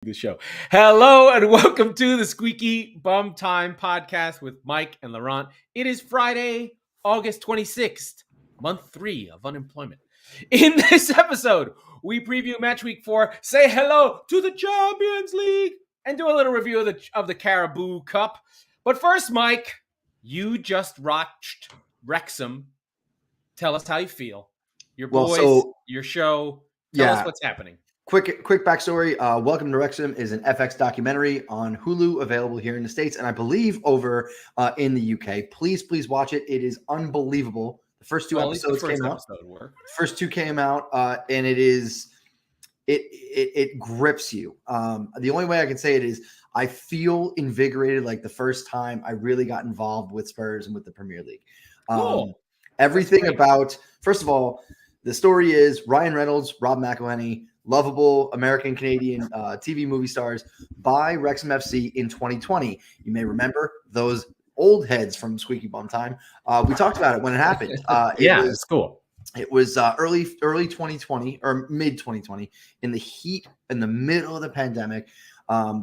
The show. Hello and welcome to the Squeaky Bum Time Podcast with Mike and Laurent. It is Friday, August 26th, month 3 of unemployment. In this episode, we preview match week 4, say hello to the Champions League, and do a little review of the Carabao Cup. But first, Mike, you just watched Wrexham. Tell us how you feel. Your boys, your show. Tell us what's happening. Quick backstory. Welcome to Wrexham is an FX documentary on Hulu, available here in the States, and I believe over in the UK. Please watch it. It is unbelievable. The first two episodes came out. First two came out, and it grips you. The only way I can say it is I feel invigorated like the first time I really got involved with Spurs and with the Premier League. Everything about, first of all, the story is Ryan Reynolds, Rob McElhenney, lovable American-Canadian TV movie stars by Wrexham FC in 2020. You may remember those old heads from Squeaky Bum Time. We talked about it when it happened. It's cool. It was early 2020 or mid 2020 in the middle of the pandemic.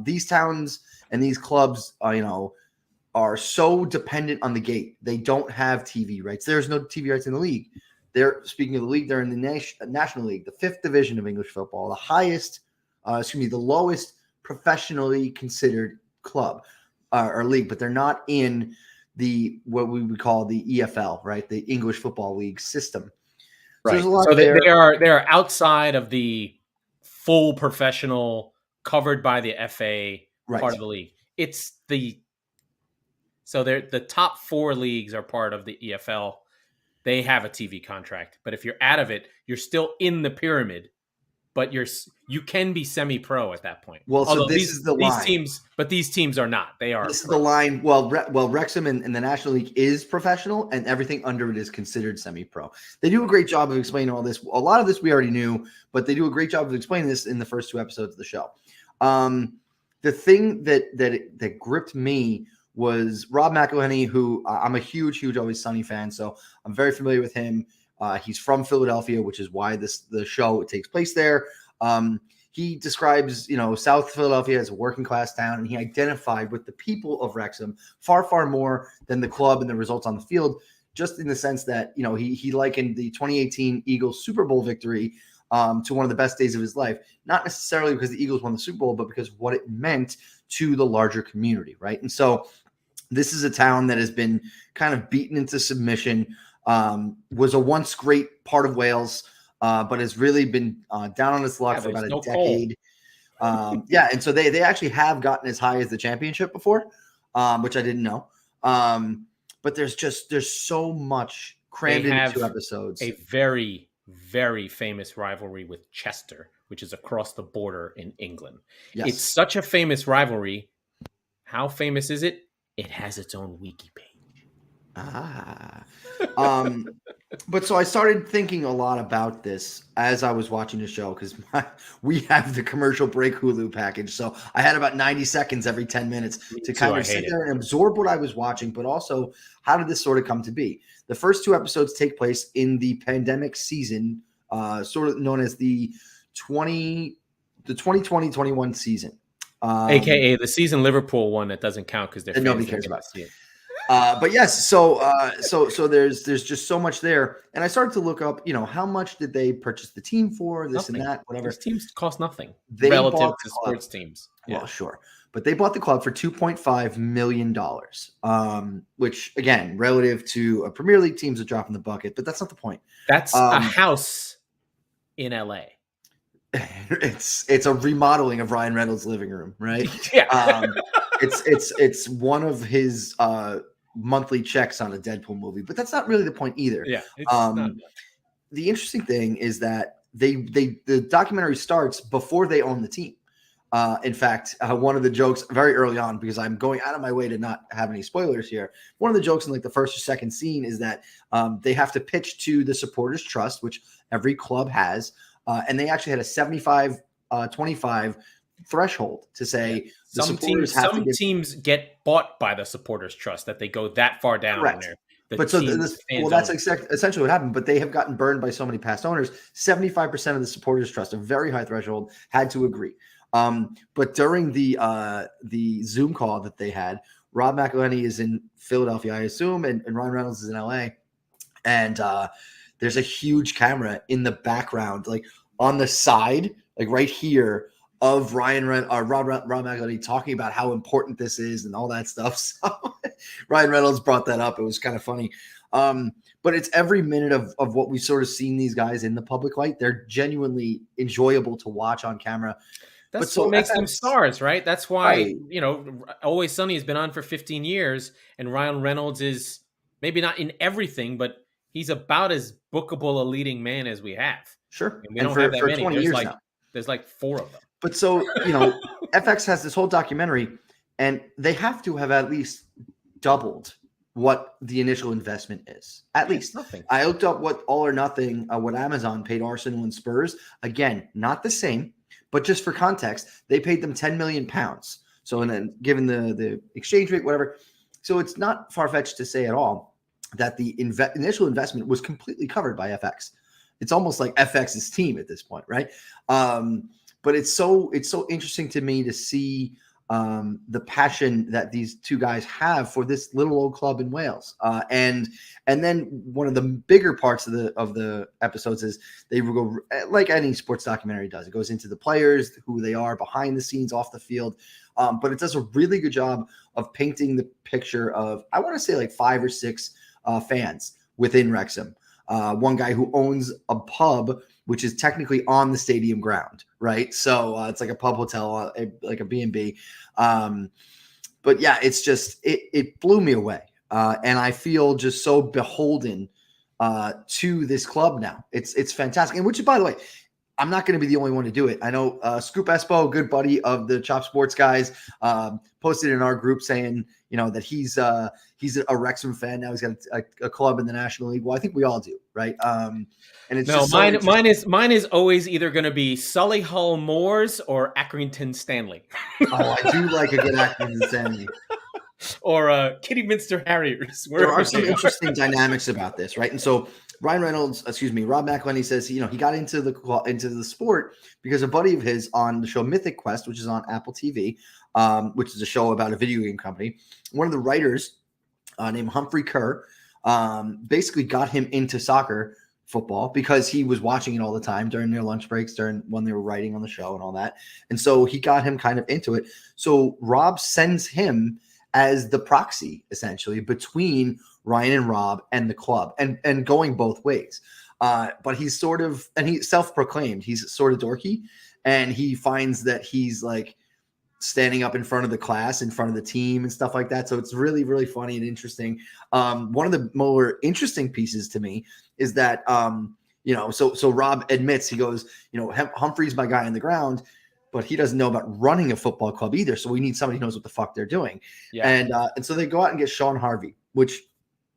These towns and these clubs, are so dependent on the gate. They don't have TV rights. There's no TV rights in the league. Speaking of the league, they're in the National League, the 5th division of English football, the lowest professionally considered club or league, but they're not in what we would call the EFL, right? The English Football League system. Right. So they are outside of the full professional covered by the FA part of the league. The top 4 leagues are part of the EFL. They have a TV contract, but if you're out of it, you're still in the pyramid, but you can be semi-pro at that point. Well, so this is the line. These teams are not. They are. This is the line. Well, Wrexham in the National League is professional, and everything under it is considered semi-pro. They do a great job of explaining all this. A lot of this we already knew, but they do a great job of explaining this in the first 2 episodes of the show. The thing that gripped me was Rob McElhenney, who I'm a huge Always Sunny fan, so I'm very familiar with him. He's from Philadelphia, which is why the show takes place there. He describes, South Philadelphia as a working class town, and he identified with the people of Wrexham far more than the club and the results on the field, just in the sense that, he likened the 2018 Eagles Super Bowl victory to one of the best days of his life, not necessarily because the Eagles won the Super Bowl, but because of what it meant to the larger community, right? And so this is a town that has been kind of beaten into submission, was a once great part of Wales, but has really been down on its luck for about a decade. And so they actually have gotten as high as the championship before, which I didn't know. But there's so much crammed into 2 episodes. A very, very famous rivalry with Chester, which is across the border in England. Yes. It's such a famous rivalry. How famous is it? It has its own wiki page. But so I started thinking a lot about this as I was watching the show, because we have the commercial break Hulu package. So I had about 90 seconds every 10 minutes to kind of sit there and absorb what I was watching, but also how did this sort of come to be? The first 2 episodes take place in the pandemic season, sort of known as the 2020-21 season. AKA the season Liverpool one that doesn't count because nobody cares about it. But yes, so there's just so much there, and I started to look up, how much did they purchase the team for, this and that, whatever. These teams cost nothing relative to sports teams. Yeah. Well, sure, but they bought the club for $2.5 million, which again, relative to a Premier League team's a drop in the bucket, but that's not the point. That's a house in LA. It's a remodeling of Ryan Reynolds' living room, right? Yeah. It's one of his monthly checks on a Deadpool movie, but that's not really the point either. Yeah. The interesting thing is that the documentary starts before they own the team. In fact, one of the jokes very early on, because I'm going out of my way to not have any spoilers here, one of the jokes in like the first or second scene is that they have to pitch to the supporters trust, which every club has. And they actually had a 75-25 threshold to say some teams get bought by the supporters trust, that they go that far down in there. That's essentially what happened. But they have gotten burned by so many past owners. 75% of the supporters trust, a very high threshold, had to agree. But during the Zoom call that they had, Rob McElhenney is in Philadelphia, I assume, and Ryan Reynolds is in LA. And there's a huge camera in the background, like on the side, like right here, of Rob McElhenney talking about how important this is and all that stuff. So Ryan Reynolds brought that up. It was kind of funny. But it's every minute of what we've sort of seen these guys in the public light. They're genuinely enjoyable to watch on camera. That's what makes them stars, right? That's why, right. Always Sunny has been on for 15 years, and Ryan Reynolds is maybe not in everything, but he's about as bookable a leading man as we have. Sure. And we don't have that many. There's like 4 of them. But so, FX has this whole documentary, and they have to have at least doubled what the initial investment is. At least. Nothing. I looked up what All or Nothing, what Amazon paid Arsenal and Spurs. Again, not the same, but just for context, they paid them £10 million. So, and then given the exchange rate, whatever. So it's not far-fetched to say at all that the initial investment was completely covered by FX. It's almost like FX's team at this point, right? But it's so interesting to me to see the passion that these two guys have for this little old club in Wales. And then one of the bigger parts of the episodes is they go, like any sports documentary does. It goes into the players, who they are behind the scenes, off the field. But it does a really good job of painting the picture of, I want to say, like 5 or 6 fans within Wrexham. One guy who owns a pub, which is technically on the stadium ground, right? So it's like a pub hotel, like a B&B. But yeah, it's just, it blew me away. And I feel just so beholden to this club now. It's fantastic. And which, by the way, I'm not going to be the only one to do it. I know Scoop Espo, good buddy of the Chop Sports guys, posted in our group saying, that he's a Wrexham fan now. He's got a club in the National League. Well, I think we all do, right? And it's just mine is always either going to be Solihull Moors or Accrington Stanley. I do like a good Accrington Stanley. Or Kidderminster Harriers. There are some interesting dynamics about this, right? And so Rob McElhenney says, he got into the sport because a buddy of his on the show Mythic Quest, which is on Apple TV, which is a show about a video game company. One of the writers named Humphrey Kerr basically got him into football, because he was watching it all the time during their lunch breaks, during when they were writing on the show and all that. And so he got him kind of into it. So Rob sends him as the proxy, essentially, between Ryan and Rob and the club, and going both ways. But he's he's self-proclaimed, he's sort of dorky, and he finds that he's like standing up in front of the class, in front of the team and stuff like that. So it's really, really funny and interesting. One of the more interesting pieces to me is that, so Rob admits, he goes, Humphrey's my guy on the ground, but he doesn't know about running a football club either. So we need somebody who knows what the fuck they're doing. Yeah. And so they go out and get Sean Harvey, which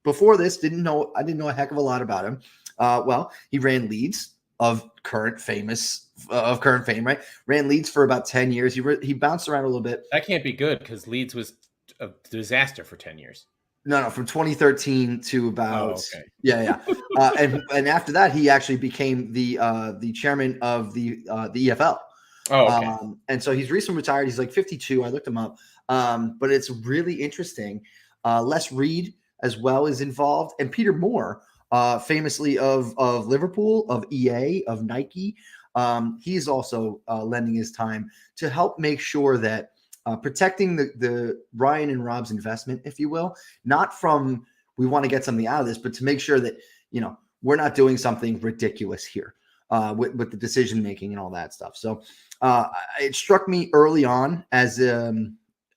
before this, I didn't know a heck of a lot about him. Well, he ran Leeds, of current fame, right? Ran Leeds for about 10 years. He bounced around a little bit. That can't be good, because Leeds was a disaster for 10 years. No, from 2013 to about and after that, he actually became the chairman of the EFL. Oh, okay. And so he's recently retired. He's like 52. I looked him up. But it's really interesting. Les Reed as well is involved, and Peter Moore, famously of Liverpool, of EA, of Nike. He's also lending his time to help make sure that protecting the Ryan and Rob's investment, if you will, not from we want to get something out of this, but to make sure that we're not doing something ridiculous here with the decision making and all that stuff. So it struck me early on as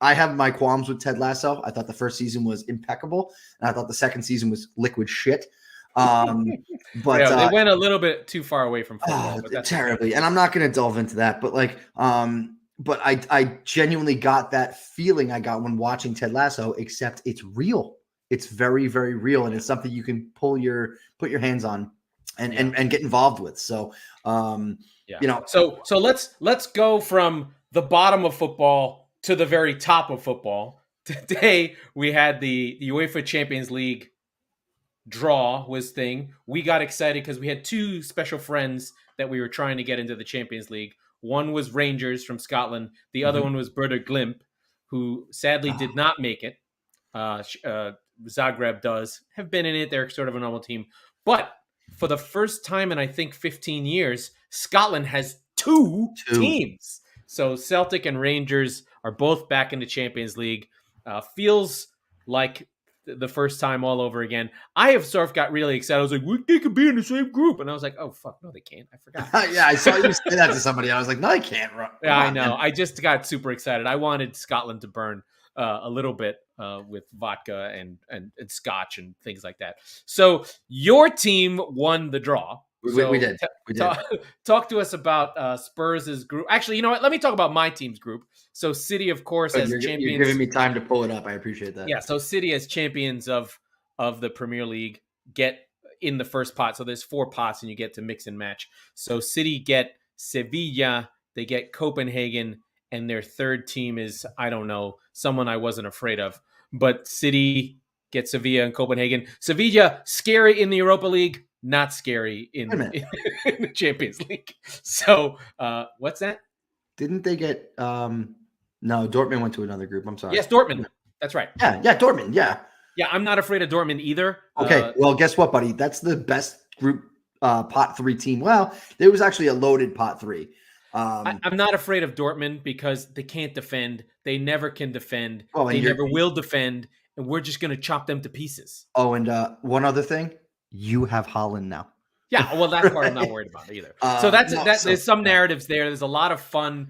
I have my qualms with Ted Lasso. I thought the first season was impeccable, and I thought the second season was liquid shit. But they went a little bit too far away from football. Terribly, and I'm not going to delve into that. But but I genuinely got that feeling I got when watching Ted Lasso. Except it's real. It's very, very real, and it's something you can put your hands on and get involved with. So, So let's go from the bottom of football to the very top of football. Today we had the UEFA Champions League draw thing. We got excited because we had 2 special friends that we were trying to get into the Champions League. One was Rangers from Scotland. The other one was Werder Glimp, who sadly did not make it. Zagreb have been in it. They're sort of a normal team. But for the first time in, I think, 15 years, Scotland has two teams. So Celtic and Rangers are both back in the Champions League. Feels like the first time all over again. I have sort of got really excited. I was like, they could be in the same group. And I was like, oh, fuck, no, they can't. I forgot. Yeah, I saw you say that to somebody. I was like, no, they can't. Yeah, I know. Man. I just got super excited. I wanted Scotland to burn a little bit with vodka and scotch and things like that. So your team won the draw. So we did. Talk to us about Spurs' group. Actually, you know what? Let me talk about my team's group. So City, of course, as champions. You're giving me time to pull it up. I appreciate that. Yeah, so City as champions of the Premier League get in the first pot. So there's 4 pots and you get to mix and match. So City get Sevilla, they get Copenhagen, and their third team is, I don't know, someone I wasn't afraid of. But City get Sevilla and Copenhagen. Sevilla, scary in the Europa League, not scary in the Champions League. So what's that? Didn't they get no, Dortmund went to another group. I'm sorry. Yes, Dortmund. That's right. Yeah, Dortmund. Yeah. Yeah, I'm not afraid of Dortmund either. Okay, well, guess what, buddy? That's the best group pot 3 team. Well, there was actually a loaded pot 3. I'm not afraid of Dortmund because they can't defend. They never can defend. Oh, they never will defend, and we're just going to chop them to pieces. Oh, and one other thing. You have Haaland now. Yeah, well, that part I'm not worried about either. So there's some narratives there. There's a lot of fun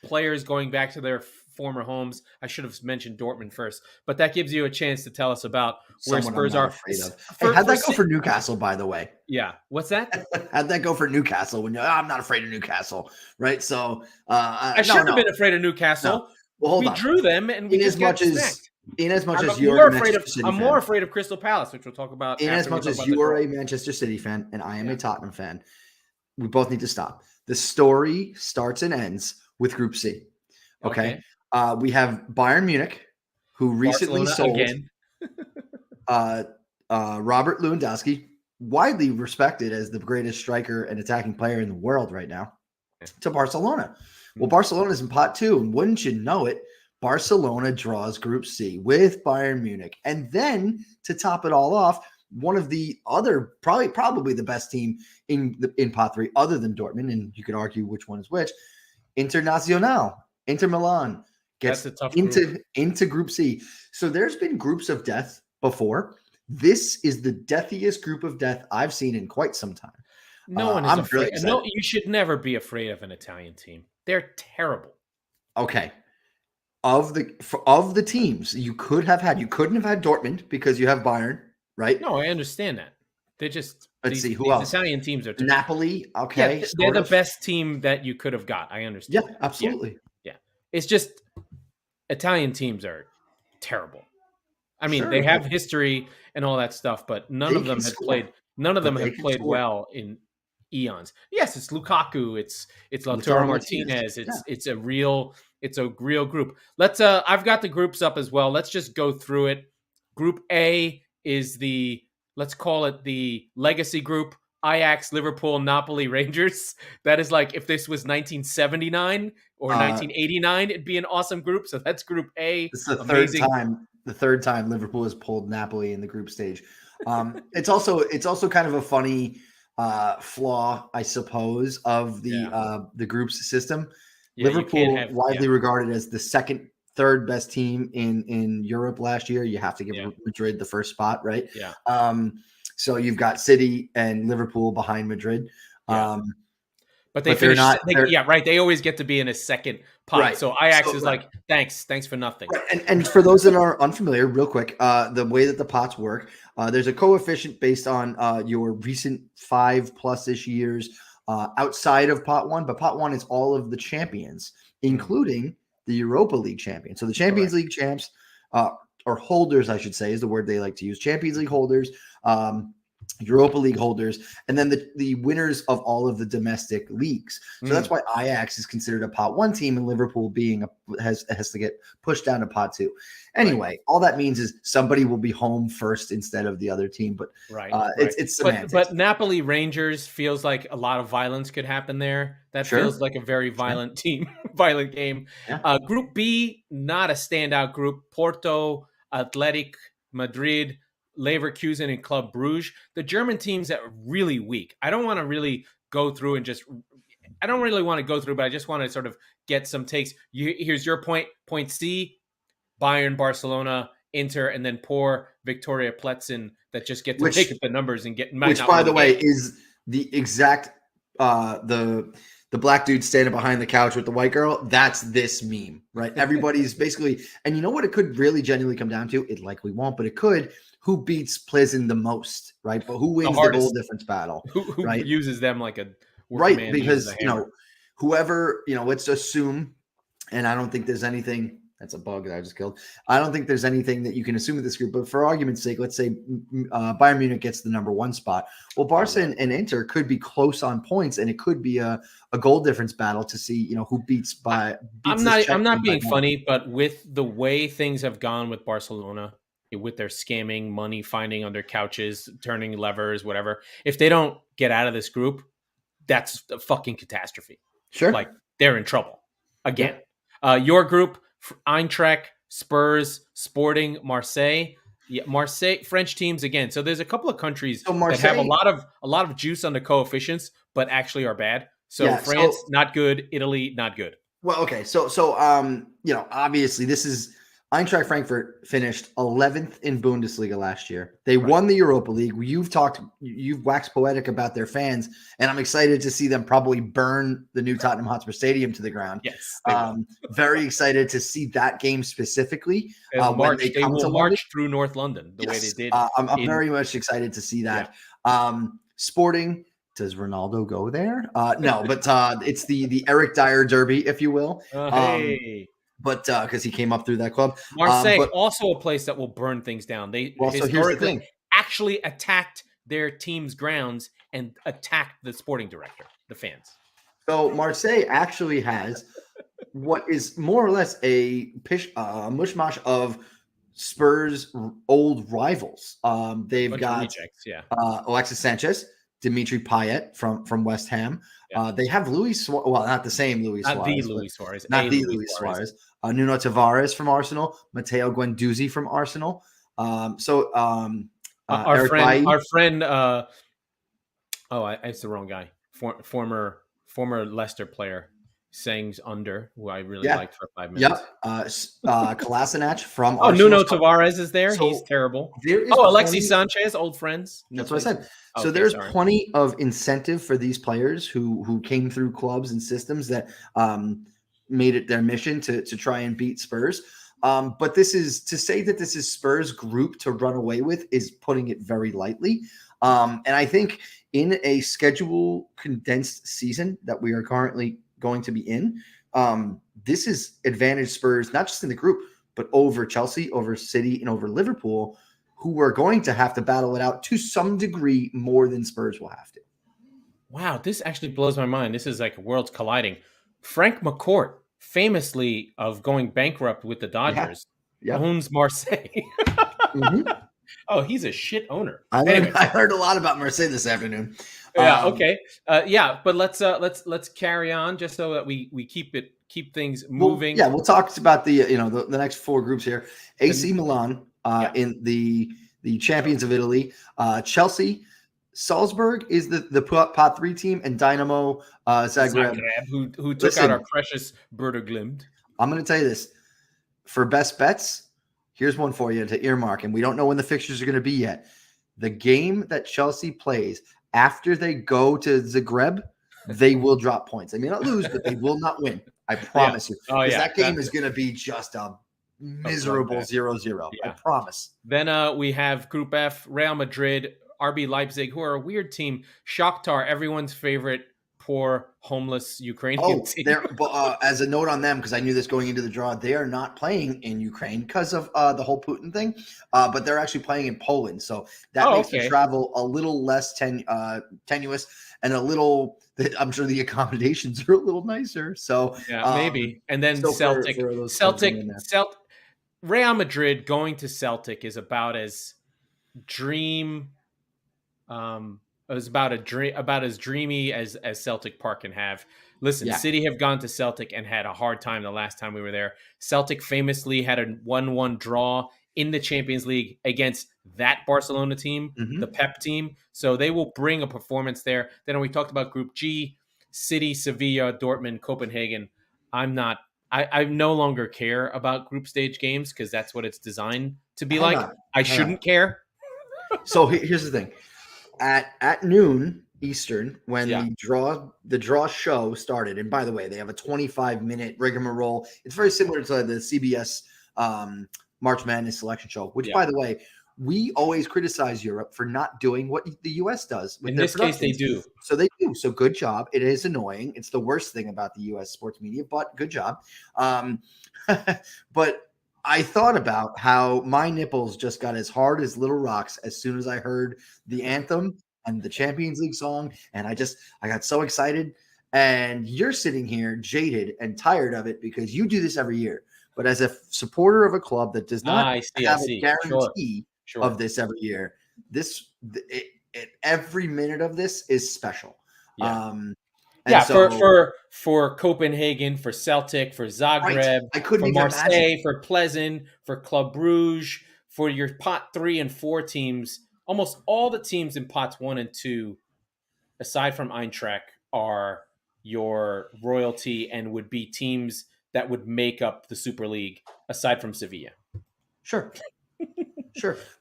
players going back to their former homes. I should have mentioned Dortmund first, but that gives you a chance to tell us about where Spurs are. Hey, how'd that go for Newcastle, by the way? Yeah. What's that? How'd that go for Newcastle when I'm not afraid of Newcastle, right? So I shouldn't have been afraid of Newcastle. No. Well, hold on. We drew them, and we just got smacked. In as much as you're I'm more afraid of Crystal Palace, which we'll talk about. In as much as you are a Manchester City fan and I am a Tottenham fan, we both need to stop. The story starts and ends with Group C. Okay. We have Bayern Munich, who recently sold Robert Lewandowski, widely respected as the greatest striker and attacking player in the world right now, to Barcelona. Well, Barcelona's in pot 2, and wouldn't you know it, Barcelona draws Group C with Bayern Munich. And then to top it all off, one of the other, probably the best team in pot 3, other than Dortmund, and you could argue which one is which, Inter Milan gets into Group C. So there's been groups of death before. This is the deathiest group of death I've seen in quite some time. No one is afraid. No, you should never be afraid of an Italian team. They're terrible. Okay. Of the teams you couldn't have had Dortmund because you have Bayern, right? No, I understand that. They're just who else? Italian teams are terrible. Napoli. Okay, yeah, they're the best team that you could have got. I understand. Yeah, absolutely. Yeah. It's just Italian teams are terrible. I mean, they have history and all that stuff, but none of them have played well in eons. Yes, it's Lukaku, it's Lautaro Martinez. It's a real group. Let's I've got the groups up as well. Let's just go through it. Group A is let's call it the legacy group. Ajax, Liverpool, Napoli, Rangers. That is like if this was 1979 or 1989, it'd be an awesome group. So that's Group A. It's the third time Liverpool has pulled Napoli in the group stage. It's also kind of a funny flaw, I suppose, of the group's system. Yeah, Liverpool widely regarded as the third best team in Europe last year. You have to give Madrid the first spot, right? Yeah. So you've got City and Liverpool behind Madrid. Yeah. But they're not. Right. They always get to be in a second pot. Right. So Ajax is like, thanks for nothing. Right. And for those that are unfamiliar, real quick, the way that the pots work, there's a coefficient based on your recent 5+ years outside of pot 1. But pot 1 is all of the champions, including the Europa League champions. So the Champions League champs, or holders, I should say, is the word they like to use. Champions League holders Europa League holders, and then the winners of all of the domestic leagues. So that's why Ajax is considered a pot 1 team, and Liverpool being has to get pushed down to pot 2. Anyway, all that means is somebody will be home first instead of the other team. But it's semantics. But Napoli Rangers feels like a lot of violence could happen there. That feels like a very violent team, violent game. Yeah. Group B, not a standout group. Porto, Athletic Madrid, Leverkusen, and Club Brugge. The German teams that are really weak. I don't want to really go through and I don't really want to go through, but I just want to sort of get some takes. Here's your point. Point C, Bayern, Barcelona, Inter, and then poor Victoria Pletzen that just get to take up the numbers and get. Which, by the way, is the exact the black dude standing behind the couch with the white girl. That's this meme, right? Everybody's basically, and you know what? It could really genuinely come down to. It likely won't, but it could. Who beats Plezen the most, right? But who wins the goal difference battle? Who right? uses them like a right? Because whoever let's assume, and I don't think there's anything. That's a bug that I just killed. I don't think there's anything that you can assume with this group, but for argument's sake, let's say Bayern Munich gets the number 1 spot. Well, Barca and Inter could be close on points, and it could be a goal difference battle to see who beats. I'm not being funny, but with the way things have gone with Barcelona, with their scamming, money finding under couches, turning levers, whatever, if they don't get out of this group, that's a fucking catastrophe. Sure, like they're in trouble again. Yeah. Your group. Eintracht, Spurs, Sporting, Marseille. Yeah, Marseille, French teams again. So there's a couple of countries that have a lot of juice on the coefficients, but actually are bad. So France, not good. Italy, not good. Well, okay. So obviously this is Eintracht Frankfurt finished 11th in Bundesliga last year. They won the Europa League. You've waxed poetic about their fans, and I'm excited to see them probably burn the new Tottenham Hotspur Stadium to the ground. Yes. Very excited to see that game specifically. They will march through North London the way they did. I'm very much excited to see that. Yeah. Sporting, does Ronaldo go there? No, but it's the Eric Dyer Derby, if you will. Hey. But because he came up through that club. Marseille, also a place that will burn things down. They historically actually attacked their team's grounds and attacked the sporting director, the fans. So Marseille actually has what is more or less a mishmash of Spurs' old rivals. They've got Alexis Sanchez, Dimitri Payet from West Ham. Yeah. They have Luis Suarez. Well, not the same Luis Suarez. Not the Luis Suarez. Nuno Tavares from Arsenal. Matteo Guendouzi from Arsenal. Our friend. It's the wrong guy. Former Leicester player. Sangs under, who I really liked for 5 minutes. Yep. Kolasinac from Arsenal. Nuno Tavares is there. He's terrible. Alexis Sanchez, old friends. That's what I said. So there's plenty of incentive for these players who came through clubs and systems that made it their mission to try and beat Spurs. But this is to say that this is Spurs' group to run away with is putting it very lightly. And I think in a schedule condensed season that we are currently going to be in, this is advantage Spurs, not just in the group, but over Chelsea, over City, and over Liverpool, who are going to have to battle it out to some degree more than Spurs will have to. Wow, this actually blows my mind. This is like worlds colliding. Frank McCourt, famously of going bankrupt with the Dodgers, owns Marseille. Mm-hmm. Oh, he's a shit owner. I heard a lot about Marseille this afternoon. Yeah. Okay. But let's carry on just so that we keep things moving. We'll talk about the next 4 groups here. AC Milan in the champions of Italy. Chelsea, Salzburg is the pot 3 team, and Dynamo Zagreb who took out our precious Werder Glimt. I'm going to tell you this for best bets. Here's one for you to earmark, and we don't know when the fixtures are going to be yet. The game that Chelsea plays after they go to Zagreb, they will drop points. They may not lose, but they will not win. I promise you. That game is going to be just a miserable 0-0. I promise. Then we have Group F, Real Madrid, RB Leipzig, who are a weird team. Shakhtar, everyone's favorite poor homeless Ukrainian Oh, team. they're as a note on them, because I knew this going into the draw, they are not playing in Ukraine because of the whole Putin thing, but they're actually playing in Poland. So that makes the travel a little less tenuous and a little. I'm sure the accommodations are a little nicer. So yeah, maybe. And then so Celtic, for those clubs in there. Real Madrid going to Celtic is about as dream. It was about as dreamy as Celtic Park can have. Listen, City have gone to Celtic and had a hard time the last time we were there. Celtic famously had a 1-1 draw in the Champions League against that Barcelona team, the Pep team. So they will bring a performance there. Then we talked about Group G, City, Sevilla, Dortmund, Copenhagen. I no longer care about group stage games because that's what it's designed to be like. I shouldn't care. So here's the thing. At noon Eastern, when the draw show started, and by the way, they have a 25-minute rigmarole. It's very similar to the CBS March Madness selection show, which, by the way, we always criticize Europe for not doing what the U.S. does. In this case, they do. So they do. So good job. It is annoying. It's the worst thing about the U.S. sports media, but good job. But I thought about how my nipples just got as hard as little rocks as soon as I heard the anthem and the Champions League song. And I got so excited. And you're sitting here jaded and tired of it because you do this every year. But as a supporter of a club that does not have a guarantee of this every year, every minute of this is special. For Copenhagen, for Celtic, for Zagreb, for Marseille, for Pleasant, for Club Brugge, for your pot 3 and 4 teams. Almost all the teams in pots 1 and 2, aside from Eintracht, are your royalty and would be teams that would make up the Super League, aside from Sevilla. Sure.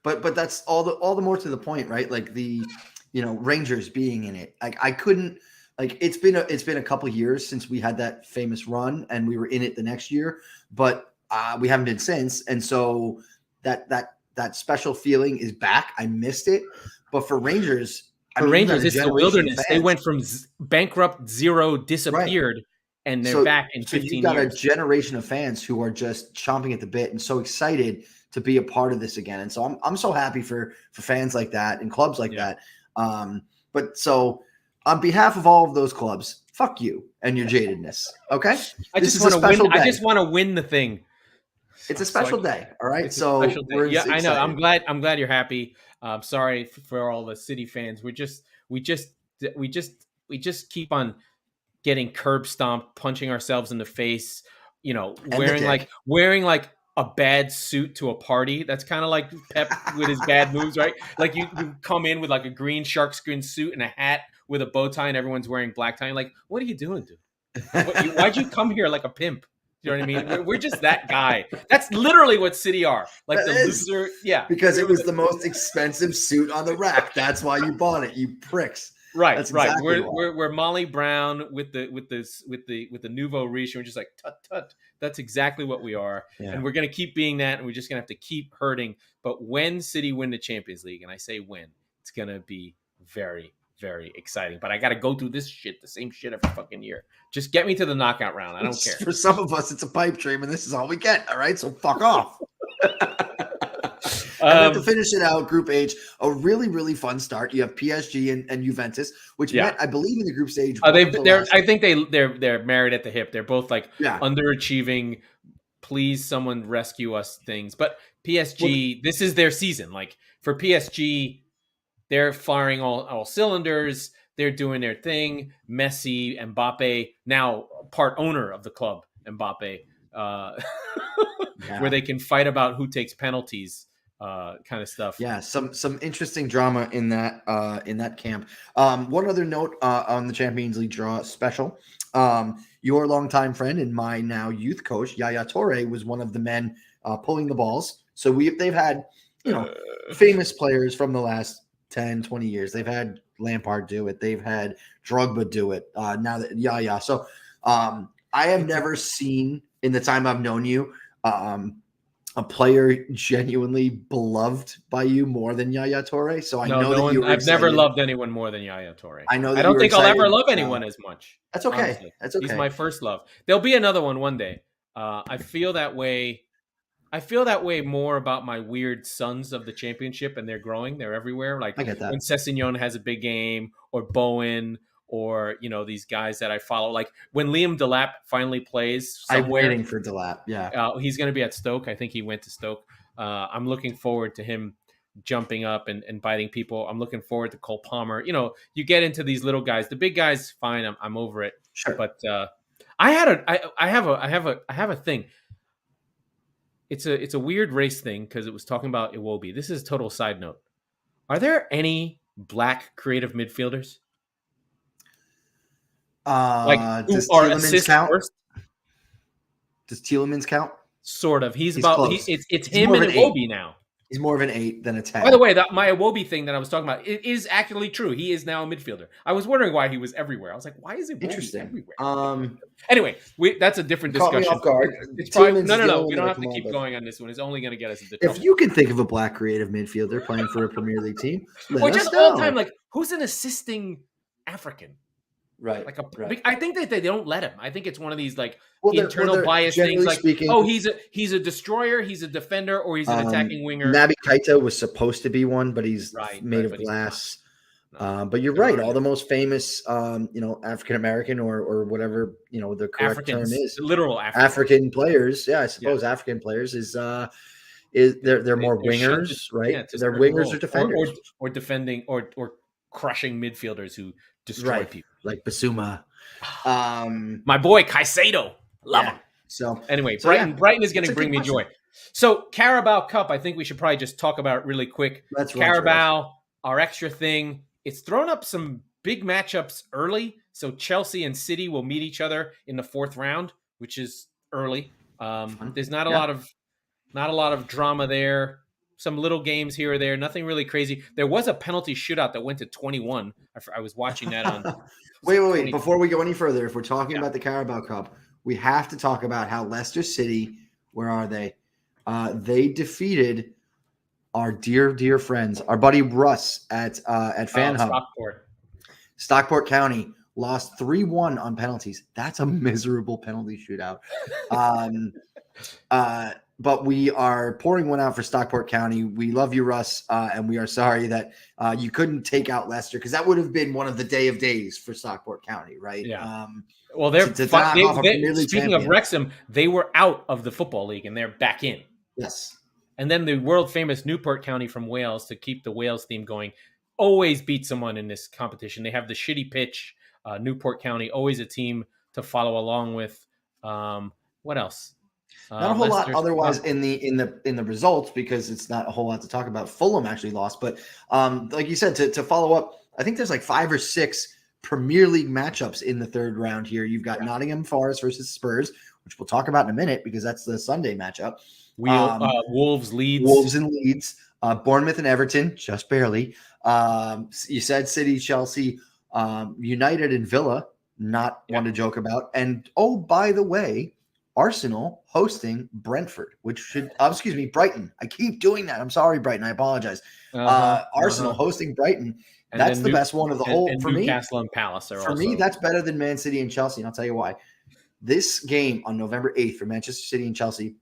But that's all the more to the point, right? Like the Rangers being in it. Like I couldn't. Like it's been a couple of years since we had that famous run and we were in it the next year, but we haven't been since. And so that special feeling is back. I missed it, but for Rangers, it's the wilderness. They went from bankrupt 0, disappeared, and they're back in 15 years. So you've got a generation of fans who are just chomping at the bit and so excited to be a part of this again. And so I'm so happy for fans like that and clubs like that. But so. On behalf of all of those clubs, fuck you and your jadedness. Okay, I just want to win. I just want to win the thing. It's a special day. All right, so I know. I'm glad you're happy. Sorry for all the City fans. We just keep on getting curb stomped, punching ourselves in the face. Wearing like a bad suit to a party. That's kind of like Pep with his bad moves, right? Like you come in with like a green sharkskin suit and a hat with a bow tie and everyone's wearing black tie. Like, what are you doing, dude? Why'd you come here like a pimp? You know what I mean? We're just that guy. That's literally what City are. Like that the loser. Yeah. Because it was the most expensive suit on the rack. That's why you bought it, you pricks. Right. That's right. Exactly we're Molly Brown with the nouveau riche. And we're just like, tut. That's exactly what we are. Yeah. And we're going to keep being that. And we're just going to have to keep hurting. But when City win the Champions League, and I say when, it's going to be very, very exciting. But I got to go through this shit, the same shit every fucking year. Just get me to the knockout round. I don't care. For some of us, it's a pipe dream, and this is all we get. All right, so fuck off. And then to finish it out, Group H, a really, really fun start. You have PSG and Juventus, which met, I believe, in the group stage. I think they're married at the hip. They're both like underachieving. Please, someone rescue us things. But PSG, this is their season. Like for PSG, they're firing all cylinders. They're doing their thing. Messi, Mbappe, now part owner of the club, Mbappe, where they can fight about who takes penalties. Kind of stuff. Yeah, some interesting drama in that camp. One other note on the Champions League draw special. Your longtime friend and my now youth coach, Yaya Toure, was one of the men pulling the balls. So they've had famous players from the last 10, 20 years. They've had Lampard do it. They've had Drogba do it. Now that Yaya. So I have never seen in the time I've known you a player genuinely beloved by you more than Yaya Toure. So I know no that one, you were I've never excited. loved anyone more than Yaya Toure. I know that I you don't were think I'll ever excited. love anyone as much. That's okay. Honestly. That's okay. He's my first love. There'll be another one day. I feel that way. I feel that way more about my weird sons of the championship, and they're growing. They're everywhere. Like I get that. when Sessegnon has a big game, or Bowen, or these guys that I follow. Like when Liam Delap finally plays somewhere. I'm waiting for Delap. Yeah, he's going to be at Stoke. I think he went to Stoke. I'm looking forward to him jumping up and biting people. I'm looking forward to Cole Palmer. You get into these little guys. The big guys, fine. I'm over it. Sure. But I have a thing. It's a weird race thing because it was talking about Iwobi. This is a total side note. Are there any black creative midfielders? Does who are Tielemans assist count? first? Does Tielemans count? Sort of. He's close. It's him and Iwobi now. He's more of an 8 than a 10. By the way, my Iwobi thing that I was talking about, it is actually true. He is now a midfielder. I was wondering why he was everywhere. I was like, why is Iwobi everywhere? Anyway, that's a different discussion. Caught me off guard. It's probably, no. We don't have to keep going on this one. It's only going to get us into trouble. If you can think of a black creative midfielder playing for a Premier League team, or just all time, like who's an assisting African? Right. I think that they don't let him. I think it's one of these internal bias things. Like, he's a destroyer, he's a defender, or he's an attacking winger. Naby Keita was supposed to be one, but he's made of glass. But you're right. All the most famous, African American or whatever the correct Africans, term is, literal African players. Yeah, I suppose African players is they're more wingers, right? Yeah, they're wingers or defenders, or defending or crushing midfielders who destroy people, like Basuma. My boy Caicedo, love him. So anyway, Brighton is going to bring me joy. So Carabao Cup, I think we should probably just talk about it really quick. Carabao, our extra thing. It's thrown up some big matchups early. So Chelsea and City will meet each other in the 4th round, which is early. There's not a lot of drama there. Some little games here or there, nothing really crazy. There was a penalty shootout that went to 21. I was watching that on. Wait. Before we go any further, if we're talking about the Carabao Cup, we have to talk about how Leicester City, where are they? They defeated our dear friends, our buddy Russ at Fan Hub. Stockport County lost 3-1 on penalties. That's a miserable penalty shootout. But we are pouring one out for Stockport County. We love you, Russ, and we are sorry that you couldn't take out Leicester, because that would have been one of the day of days for Stockport County, right? Yeah. Well, speaking of Wrexham, they were out of the Football League and they're back in. Yes. And then the world famous Newport County from Wales, to keep the Wales theme going, always beat someone in this competition. They have the shitty pitch. Newport County, always a team to follow along with. What else? Not a whole lot otherwise in the results, because it's not a whole lot to talk about. Fulham actually lost, but like you said, to follow up, I think there's like 5 or 6 Premier League matchups in the 3rd round here. You've got Nottingham Forest versus Spurs, which we'll talk about in a minute because that's the Sunday matchup. Wolves and Leeds, Bournemouth and Everton, just barely. You said City, Chelsea, United and Villa, not one to joke about. And oh, by the way, Arsenal hosting Brentford, Brighton. I keep doing that. I'm sorry, Brighton. I apologize. Arsenal hosting Brighton. And that's the best one of the whole for me. Newcastle and Palace are also. Me, that's better than Man City and Chelsea, and I'll tell you why. This game on November 8th for Manchester City and Chelsea,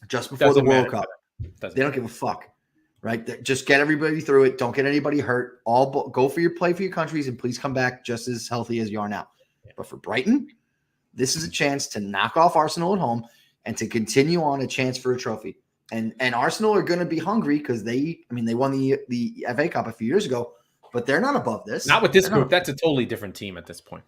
just before the World Cup, they don't give a fuck, right? Just get everybody through it. Don't get anybody hurt. Go for play for your countries, and please come back just as healthy as you are now. Yeah. But for Brighton, this is a chance to knock off Arsenal at home and to continue on a chance for a trophy. And Arsenal are going to be hungry because they won the FA Cup a few years ago, but they're not above this. Not with this group. That's a totally different team at this point.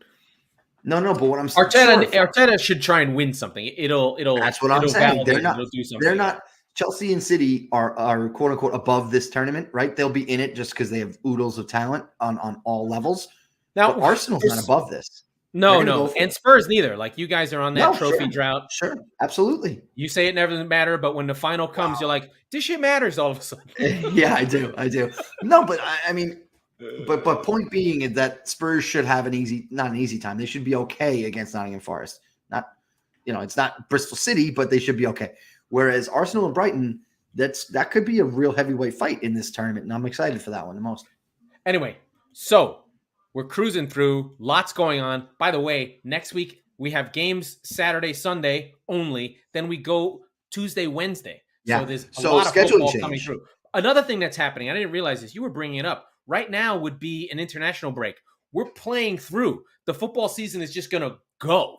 No, but what I'm saying, Arteta should try and win something. It'll. That's what I'm saying. They're not. Do something. They're not. Chelsea and City are quote unquote above this tournament, right? They'll be in it just because they have oodles of talent on all levels. Now, but Arsenal's not above this. No, and Spurs neither. Like, you guys are on that trophy drought. Sure, absolutely. You say it never doesn't matter, but when the final comes, you're like, this shit matters all of a sudden. Yeah, I do. No, but I mean, but point being is that Spurs should have not an easy time. They should be okay against Nottingham Forest. it's not Bristol City, but they should be okay. Whereas Arsenal and Brighton, that could be a real heavyweight fight in this tournament, and I'm excited for that one the most. Anyway, so we're cruising through. Lots going on. By the way, next week we have games Saturday, Sunday only. Then we go Tuesday, Wednesday. Yeah. So there's a lot of football coming through. Another thing that's happening, I didn't realize this. You were bringing it up. Right now would be an international break. We're playing through. The football season is just going to go.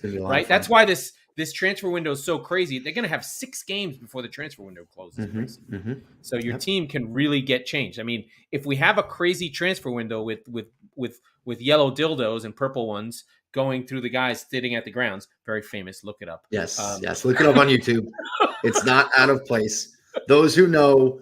Right? That's why this transfer window is so crazy. They're going to have 6 games before the transfer window closes. So your team can really get changed. I mean, if we have a crazy transfer window with yellow dildos and purple ones going through the guys sitting at the grounds, very famous. Look it up. Yes, look it up on YouTube. It's not out of place. Those who know.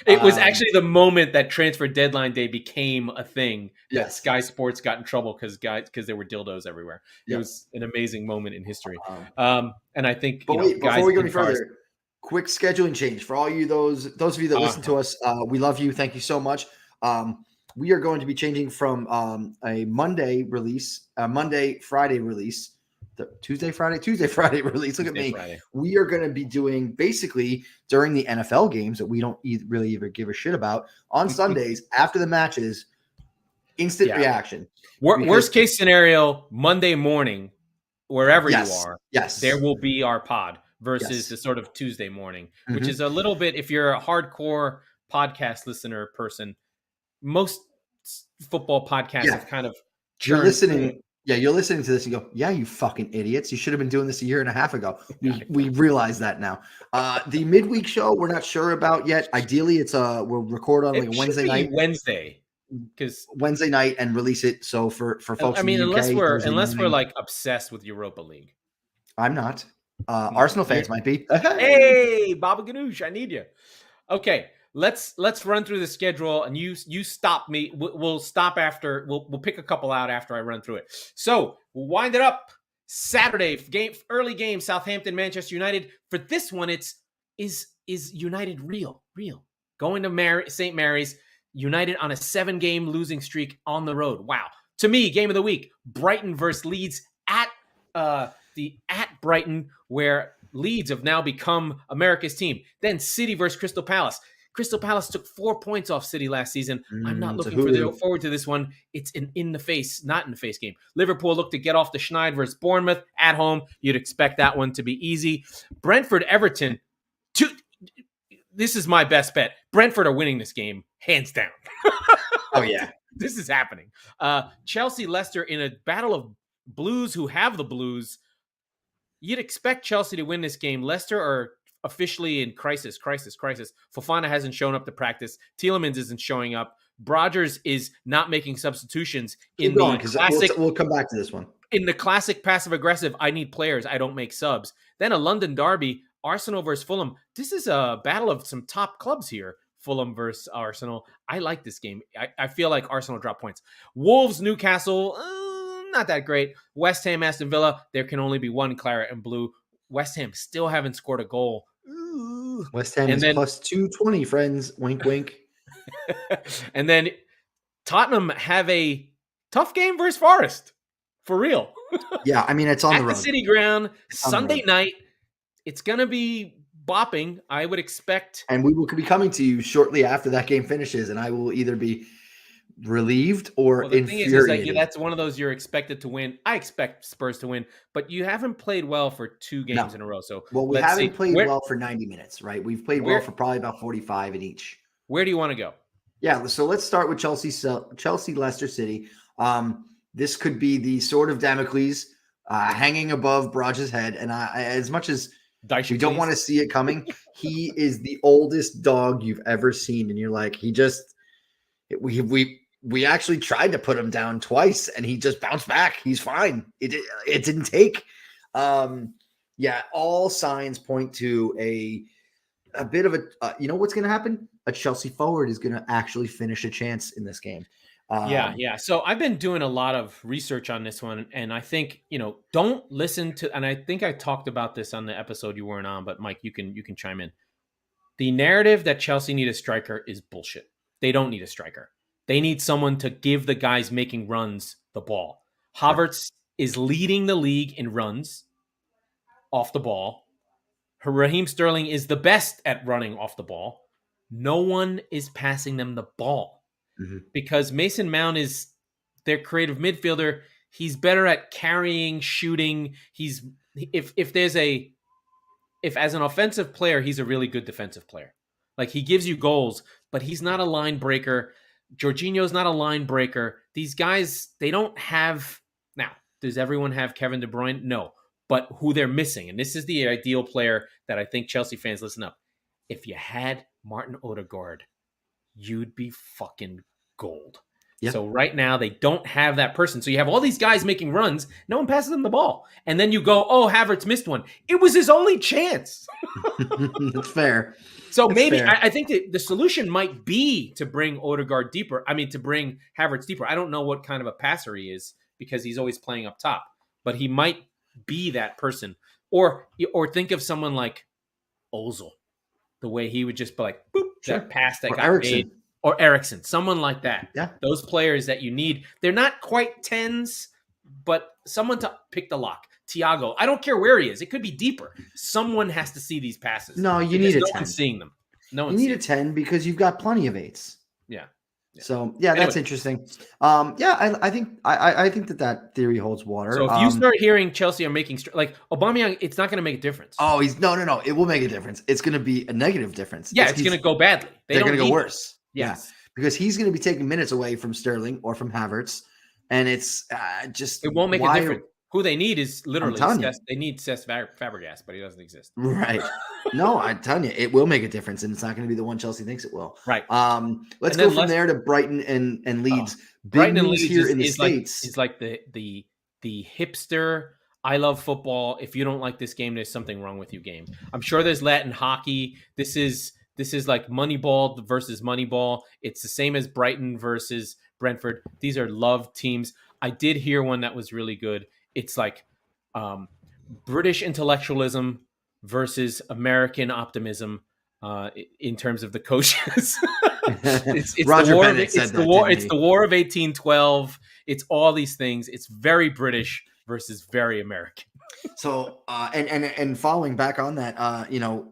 It was actually the moment that transfer deadline day became a thing that Sky Sports got in trouble because there were dildos everywhere. It was an amazing moment in history. And I think, before we go any further, quick scheduling change for all you those of you that listen to us. We love you. Thank you so much. We are going to be changing from a Monday release, Friday release. Tuesday, Friday release. Look at me. Friday. We are going to be doing basically during the NFL games that we don't really even give a shit about on Sundays after the matches, instant reaction. Worst case scenario, Monday morning, wherever you are, there will be our pod versus the sort of Tuesday morning, which is a little bit, if you're a hardcore podcast listener person, most football podcasts have kind of you're listening. Yeah, you're listening to this and you go, yeah, you fucking idiots. You should have been doing this a year and a half ago. We realize that now. The midweek show, we're not sure about yet. Ideally, we'll record on like a Wednesday night. Wednesday night and release it. So for folks, I mean, in the UK, unless we're like obsessed with Europa League. I'm not. Arsenal fans might be. Hey, Baba Ganoush, I need you. Okay. Let's run through the schedule, and you stop me. We'll stop after. We'll pick a couple out after I run through it. So we'll wind it up. Saturday early game. Southampton, Manchester United. For this one, is United real going to St. Mary's. United on a 7-game losing streak on the road. Wow. To me, game of the week: Brighton versus Leeds at Brighton, where Leeds have now become America's team. Then City versus Crystal Palace. Crystal Palace took 4 points off City last season. I'm not looking forward to this one. It's an not in the face game. Liverpool look to get off the schneid versus Bournemouth at home. You'd expect that one to be easy. Brentford, Everton. This is my best bet. Brentford are winning this game, hands down. Oh, yeah. This is happening. Chelsea, Leicester in a battle of Blues who have the Blues. You'd expect Chelsea to win this game. Leicester are officially in crisis. Fofana hasn't shown up to practice. Tielemans isn't showing up. Rodgers is not making substitutions in the classic. We'll come back to this one. In the classic passive-aggressive, I need players, I don't make subs. Then a London derby, Arsenal versus Fulham. This is a battle of some top clubs here. Fulham versus Arsenal. I like this game. I feel like Arsenal drop points. Wolves, Newcastle, not that great. West Ham, Aston Villa. There can only be one claret and blue. West Ham still haven't scored a goal. Ooh. West Ham is plus 220, friends. Wink, wink. And then Tottenham have a tough game versus Forest. For real. Yeah, I mean, it's on the road. At the City Ground, Sunday night. It's going to be bopping, I would expect. And we will be coming to you shortly after that game finishes, and I will either be relieved or infuriated. Thing is that's one of those you're expected to win. I expect Spurs to win, but you haven't played well for 2 games in a row. So we haven't played well for 90 minutes, right? We've played well for probably about 45 in each. Where do you want to go? Yeah, so let's start with Chelsea, Leicester City. This could be the sword of Damocles hanging above Braj's head, and as much as we don't want to see it coming, he is the oldest dog you've ever seen, and you're like, we actually tried to put him down twice and he just bounced back. He's fine. It didn't take. All signs point to a bit of a, you know what's going to happen? A Chelsea forward is going to actually finish a chance in this game. So I've been doing a lot of research on this one, and I think, don't listen to, and I think I talked about this on the episode you weren't on, but Mike, you can chime in. The narrative that Chelsea need a striker is bullshit. They don't need a striker. They need someone to give the guys making runs the ball. Havertz is leading the league in runs off the ball. Raheem Sterling is the best at running off the ball. No one is passing them the ball because Mason Mount is their creative midfielder. He's better at carrying, shooting. If as an offensive player, he's a really good defensive player. Like, he gives you goals, but he's not a line breaker. Jorginho's not a line breaker. These guys, they don't have... Now, does everyone have Kevin De Bruyne? No. But who they're missing, and this is the ideal player that I think Chelsea fans, listen up. If you had Martin Odegaard, you'd be fucking gold. Yep. So right now, they don't have that person. So you have all these guys making runs. No one passes them the ball. And then you go, oh, Havertz missed one. It was his only chance. That's fair. So maybe I think that the solution might be to bring Odegaard deeper. I mean, to bring Havertz deeper. I don't know what kind of a passer he is because he's always playing up top. But he might be that person. Or think of someone like Ozil. The way he would just be like, boop, that pass that got made. Or Eriksen, someone like that. Yeah. Those players that you need. They're not quite 10s, but someone to pick the lock. Thiago, I don't care where he is. It could be deeper. Someone has to see these passes. No, you need a 10. No one's seeing them. No one's You need a 10 because you've got plenty of 8s. Yeah. So that's interesting. I think that theory holds water. So if you start hearing Chelsea are making like Aubameyang, it's not going to make a difference. Oh, he's no. It will make a difference. It's going to be a negative difference. Yeah, it's going to go badly. They're going to go worse. Yes. Yeah, because he's going to be taking minutes away from Sterling or from Havertz, and it's just it won't make a difference. Who they need is literally they need Cesc Fabregas, but he doesn't exist. Right. No, I'm telling you, it will make a difference, and it's not going to be the one Chelsea thinks it will. Right. Let's go from there to Brighton and Leeds. Brighton and Leeds here in the States is like the hipster I love football. If you don't like this game, there's something wrong with you game. I'm sure there's Latin hockey. This is like Moneyball versus Moneyball. It's the same as Brighton versus Brentford. These are love teams. I did hear one that was really good. It's like British intellectualism versus American optimism in terms of the coaches. it's Roger the war Bennett said it's that, the war. didn't It's he? the War of 1812. It's all these things. It's very British versus very American. So and following back on that,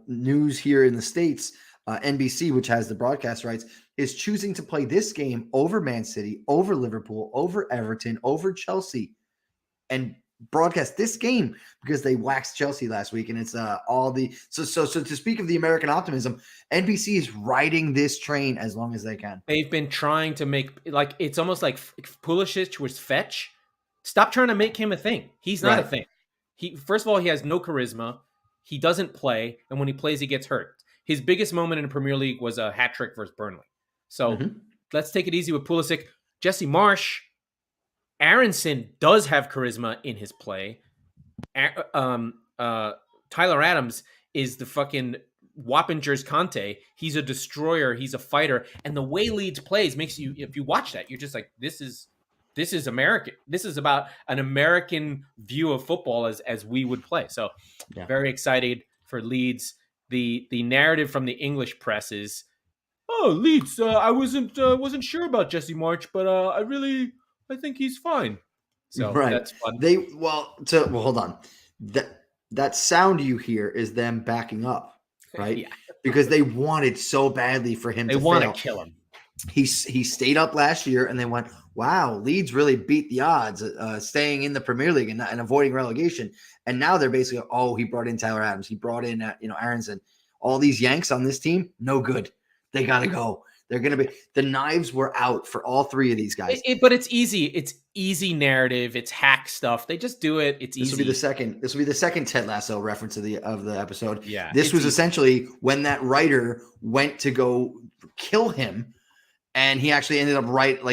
news here in the States, NBC, which has the broadcast rights, is choosing to play this game over Man City, over Liverpool, over Everton, over Chelsea, and broadcast this game because they waxed Chelsea last week. And it's all the so to speak of the American optimism, NBC is riding this train as long as they can. They've been trying to make like it's almost like Pulisic was fetch. Stop trying to make him a thing. He's not a thing. He first of all, he has no charisma. He doesn't play, and when he plays, he gets hurt. His biggest moment in the Premier League was a hat trick versus Burnley. So let's take it easy with Pulisic. Jesse Marsch, Aronson does have charisma in his play. Tyler Adams is the fucking Wappingers Conte. He's a destroyer. He's a fighter. And the way Leeds plays makes you, if you watch that, you're just like, this is American. This is about an American view of football as we would play. So very excited for Leeds. The narrative from the English press is, oh, Leeds, I wasn't sure about Jesse Marsch, but I think he's fine. So that's fun. Hold on. That sound you hear is them backing up, right? Because they wanted so badly for him. They want to kill him. He stayed up last year, and they went, wow, Leeds really beat the odds, staying in the Premier League and avoiding relegation. And now they're basically, he brought in Tyler Adams, he brought in Aronson, all these Yanks on this team, no good. They got to go. They're going to be the knives were out for all three of these guys. But it's easy. It's easy narrative. It's hack stuff. They just do it. It's easy. This will be the second Ted Lasso reference of the episode. Yeah. This was essentially when that writer went to go kill him, and he actually ended up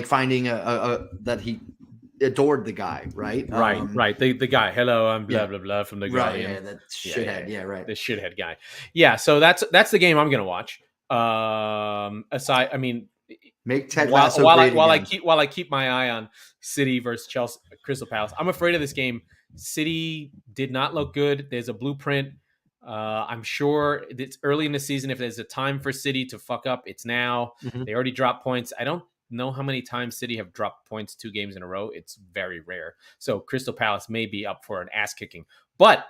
finding that he adored the guy, right? Right. The guy. Hello, I'm blah blah blah from the guy. Right, yeah, that shithead. Yeah, right. The shithead guy. Yeah. So that's the game I'm gonna watch. Aside, I mean, make Ted Lasso while I keep my eye on City versus Chelsea, Crystal Palace. I'm afraid of this game. City did not look good. There's a blueprint. I'm sure it's early in the season. If there's a time for City to fuck up, it's now. They already dropped points. I don't know how many times City have dropped points 2 games in a row. It's very rare. So Crystal Palace may be up for an ass kicking. But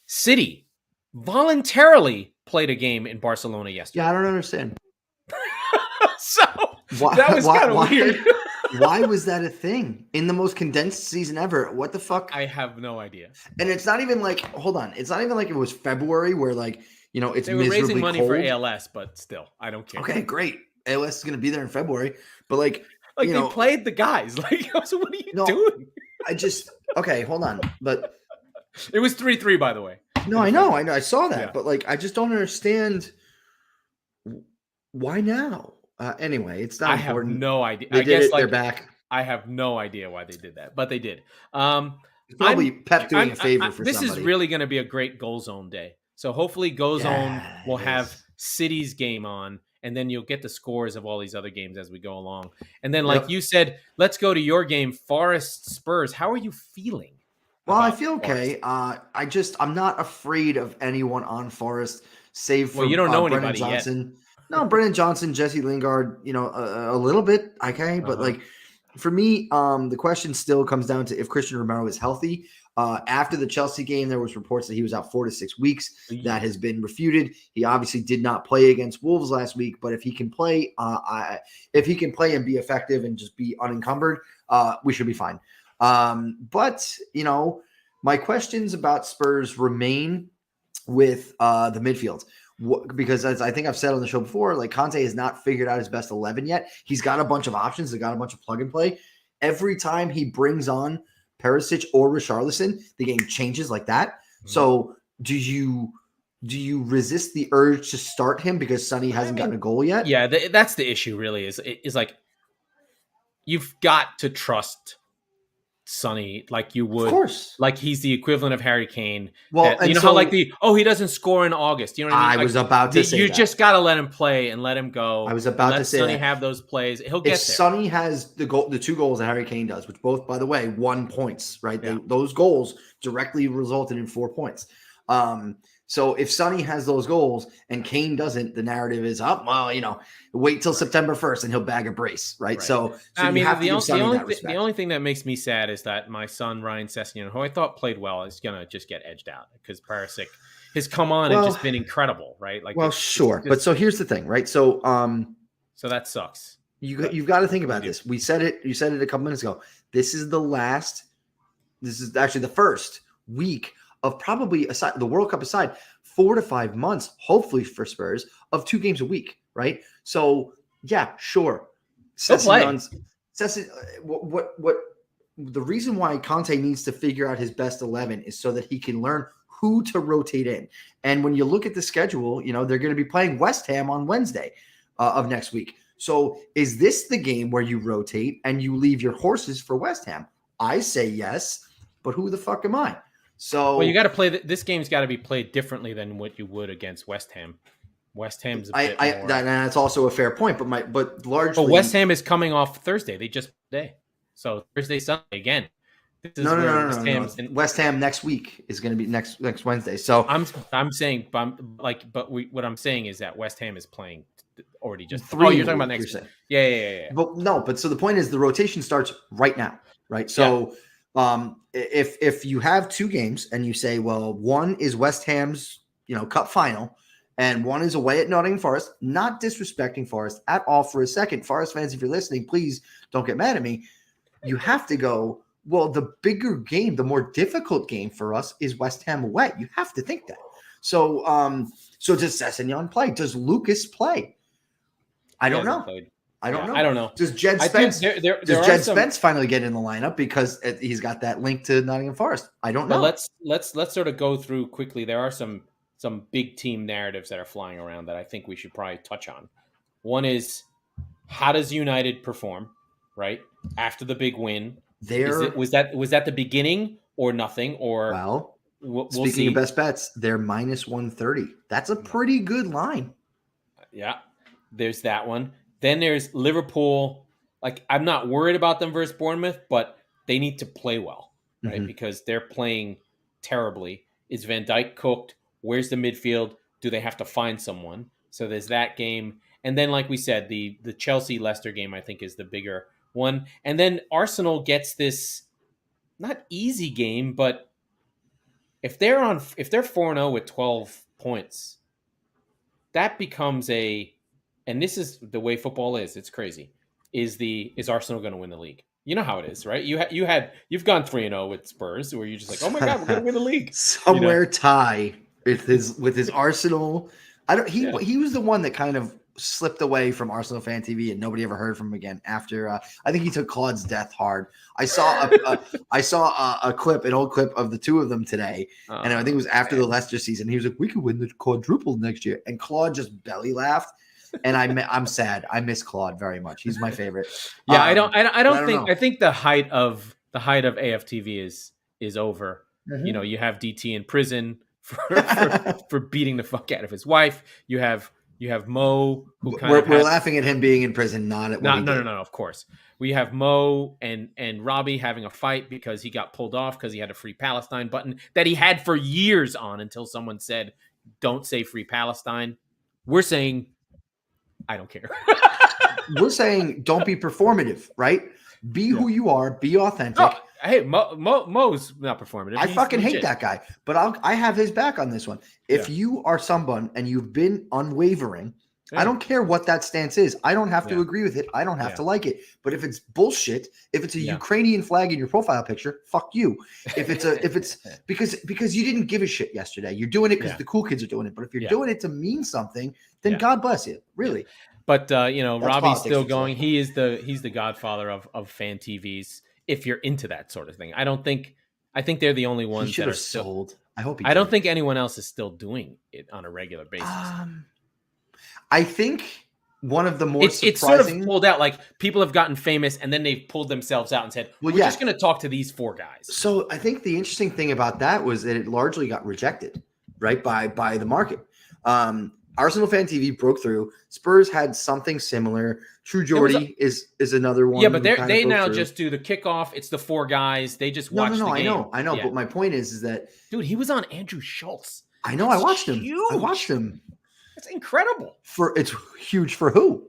City voluntarily played a game in Barcelona yesterday. Yeah, I don't understand. So that was kind of weird. Why was that a thing in the most condensed season ever? What the fuck? I have no idea. And it's not even like, hold on. It's not even like it was February where like, it's they were miserably raising money cold. for ALS, but still, I don't care. Okay, great. ALS is going to be there in February, but like they played the guys. Like, so what are you doing? Okay, hold on. But it was 3-3, by the way. No, I know. I saw that, but like, I just don't understand why now. Anyway, it's not important. I have no idea. They did it. They're back. I have no idea why they did that, but they did. Probably Pep doing a favor for this somebody. Is really going to be a great goal zone day. So hopefully goal zone will have City's game on, and then you'll get the scores of all these other games as we go along. And then, like you said, let's go to your game, Forest Spurs. How are you feeling? Well, I feel okay. I'm not afraid of anyone on Forest, save for you don't know Brennan anybody Johnson. Yet. No, Brennan Johnson, Jesse Lingard, a little bit, okay. But like for me, the question still comes down to if Christian Romero is healthy. After the Chelsea game, there was reports that he was out 4 to 6 weeks. That has been refuted. He obviously did not play against Wolves last week, but if he can play, and be effective and just be unencumbered, we should be fine. But my questions about Spurs remain with the midfield. Because as I think I've said on the show before, like Conte has not figured out his best 11 yet. He's got a bunch of options. He's got a bunch of plug and play. Every time he brings on Perisic or Richarlison, the game changes like that. Mm-hmm. So do you resist the urge to start him because Sonny hasn't gotten a goal yet? Yeah, that's the issue really is like you've got to trust Sonny like you would, of course, like he's the equivalent of Harry Kane. Well, how like he doesn't score in August. You know what I mean? I was about to say you just got to let him play and let him go. I was about to say Sonny have those plays. He'll get there. If Sonny has the 2 goals that Harry Kane does, which both, by the way, 1 points, right? Yeah. Those goals directly resulted in 4 points. So if Sonny has those goals and Kane doesn't, the narrative is up. Well, wait till September 1st and he'll bag a brace, right? So I mean, you have to give Sonny that respect. The only thing that makes me sad is that my son Ryan Sessegnon, who I thought played well, is gonna just get edged out because Perisic has come on and just been incredible, right? Like, sure, but so here's the thing, right? So that sucks. You've got to think about this. We said it. You said it a couple minutes ago. This is actually the first week of probably, aside the World Cup aside, 4 to 5 months, hopefully for Spurs, of 2 games a week, right? So yeah, sure. What the reason why Conte needs to figure out his best 11 is so that he can learn who to rotate in. And when you look at the schedule, they're going to be playing West Ham on Wednesday of next week. So is this the game where you rotate and you leave your horses for West Ham? I say yes, but who the fuck am I? So you got to play. This game's got to be played differently than what you would against West Ham. West Ham's a bit more. That's also a fair point, but largely. But West Ham is coming off Thursday. They just play. So Thursday, Sunday again. No. West Ham next week is going to be next Wednesday. So I'm saying, what I'm saying is that West Ham is playing already just 3. You're talking about next week. Yeah. But so the point is the rotation starts right now, right? So if you have 2 games and you say, well, one is West Ham's cup final and one is away at Nottingham Forest, not disrespecting Forest at all for a second. Forest fans, if you're listening, please don't get mad at me. You have to go, well, the bigger game, the more difficult game for us is West Ham away. You have to think that. So does Sessegnon play? Does Lucas play? I don't know. I don't know. Does Jed Spence? Does Jed Spence finally get in the lineup because he's got that link to Nottingham Forest? I don't know. Let's sort of go through quickly. There are some big team narratives that are flying around that I think we should probably touch on. One is, how does United perform? Right after the big win, was that the beginning or nothing? Or we'll speaking see. Of best bets, they're minus 130. That's a pretty good line. Yeah, there's that one. Then there's Liverpool. Like, I'm not worried about them versus Bournemouth, but they need to play well, right? Mm-hmm. Because they're playing terribly. Is Van Dijk cooked? Where's the midfield? Do they have to find someone? So there's that game. And then, like we said, the Chelsea-Leicester game, I think, is the bigger one. And then Arsenal gets this not easy game, but if they're 4-0 with 12 points, that becomes and this is the way football is. It's crazy. Is Arsenal going to win the league? You know how it is, right? You've gone 3-0 with Spurs, where you're just like, oh my god, we're going to win the league. Somewhere Ty with his Arsenal. He was the one that kind of slipped away from Arsenal Fan TV, and nobody ever heard from him again after. I think he took Claude's death hard. I saw an old clip of the two of them today, and I think it was after the Leicester season. He was like, "We could win the quadruple next year," and Claude just belly laughed. And I'm sad. I miss Claude very much. He's my favorite. Yeah, I don't think. I think the height of AFTV is over. Mm-hmm. You have DT in prison for beating the fuck out of his wife. You have Mo, who we're laughing at him being in prison, not at what no. Of course, we have Mo and Robbie having a fight because he got pulled off because he had a Free Palestine button that he had for years on until someone said, "Don't say Free Palestine." We're saying, I don't care. We're saying don't be performative, right? Be who you are. Be authentic. Oh, hey, Mo's not performative. I fucking hate that guy, but I have his back on this one. If you are someone and you've been unwavering, I don't care what that stance is. I don't have to agree with it. I don't have to like it. But if it's bullshit, if it's a Ukrainian flag in your profile picture, fuck you. If it's because you didn't give a shit yesterday, you're doing it because the cool kids are doing it. But if you're doing it to mean something, then God bless you. Really. But Robbie's still going. He's the godfather of fan TVs. If you're into that sort of thing, I think they're the only ones that are sold. I hope. I don't think anyone else is still doing it on a regular basis. I think one of the more it's sort of pulled out. Like people have gotten famous and then they've pulled themselves out and said, "We're just going to talk to these four guys." So I think the interesting thing about that was that it largely got rejected, right, by the market. Arsenal Fan TV broke through. Spurs had something similar. True Geordie is another one. Yeah, but they now just do the kickoff. It's the four guys. They just watch the game. I know. Yeah. But my point is that dude, he was on Andrew Schultz. I know. I watched him. It's incredible. It's huge for who,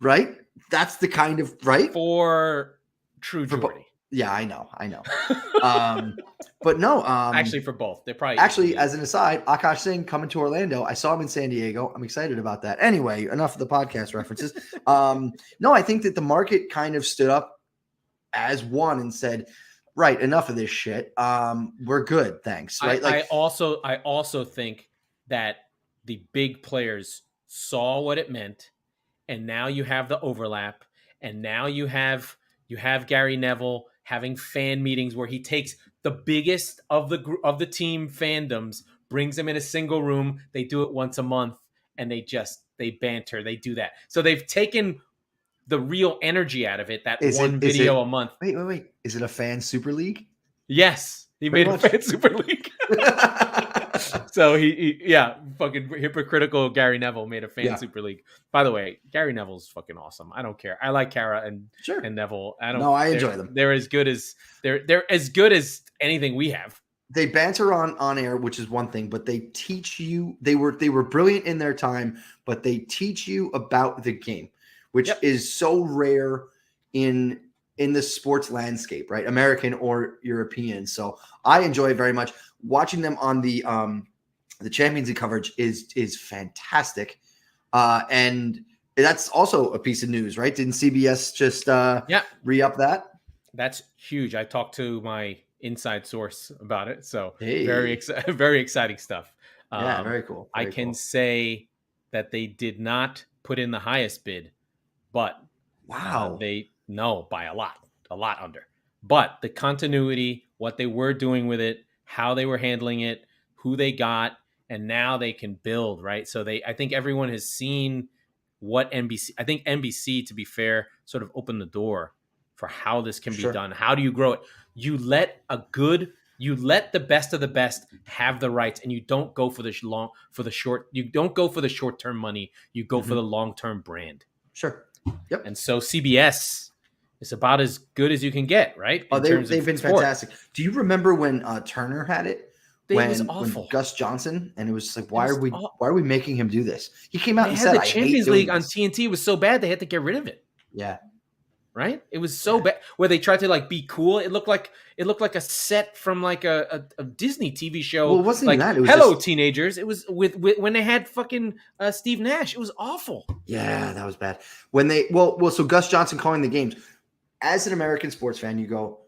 right? That's the kind of right for True Geordie. Yeah, I know. But no, actually for both. They're probably as an aside, Akash Singh coming to Orlando. I saw him in San Diego. I'm excited about that. Anyway, enough of the podcast references. No, I think that the market kind of stood up as one and said, right, enough of this shit. We're good. Thanks. Right. I also think that the big players saw what it meant, and now you have the overlap, and now you have Gary Neville having fan meetings where he takes the biggest of the team fandoms, brings them in a single room. They do it once a month, and they banter. They do that. So they've taken the real energy out of it. Video a month. Wait. Is it a fan super league? Yes, he made a fan super league. So he fucking hypocritical Gary Neville made a fan super league. By the way, Gary Neville's fucking awesome. I don't care. I like Kara and Neville. I enjoy them. They're as good as anything we have. They banter on air, which is one thing, but they teach you. They were brilliant in their time, but they teach you about the game, which is so rare in the sports landscape, right? American or European. So I enjoy it very much. Watching them on the Champions League coverage is fantastic. And that's also a piece of news, right? Didn't CBS just re-up that? That's huge. I talked to my inside source about it. So very exciting stuff. Very cool. I can say that they did not put in the highest bid, but by a lot under. But the continuity, what they were doing with it, how they were handling it, who they got, and now they can build, right? So I think everyone has seen what NBC, I think NBC, to be fair, sort of opened the door for how this can be done. How do you grow it? You let the best of the best have the rights, and you don't go for the short-term money. You go for the long-term brand. Sure. Yep. And so CBS is about as good as you can get, right? They've been fantastic. Do you remember when Turner had it? was when awful. Gus Johnson, and it was like, why are we making him do this? He came out They and had said, the "I hate Champions doing League on this." TNT was so bad they had to get rid of it. Yeah, Right? It was so bad where they tried to like be cool. It looked like a set from like a Disney TV show. Well, it wasn't like, even that. It was Hello, just... teenagers. It was with when they had fucking Steve Nash. It was awful. Yeah, that was bad. When they so Gus Johnson calling the games. As an American sports fan, you go,